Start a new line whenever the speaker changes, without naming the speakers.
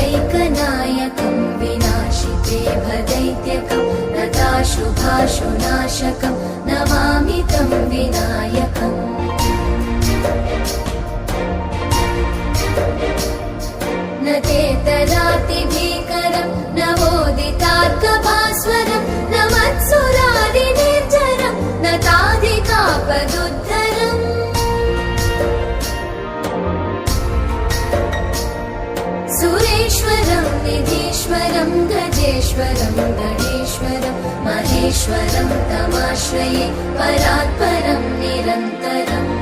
अनायकैकनायकं विनाशिते भदैत्यकं नताशुभाशुनाशकं नमामि तं विनायकम् न तेतरातिभीकरं नवोदितार्कभास्वरं न मत्सुरादिनिर्झरं न ताधिकापदुद्धरम् सुरेश्वरं निधीश्वरं गजेश्वरं गणेश्वरं महेश्वरं तमाश्रये परात्परं निरन्तरम्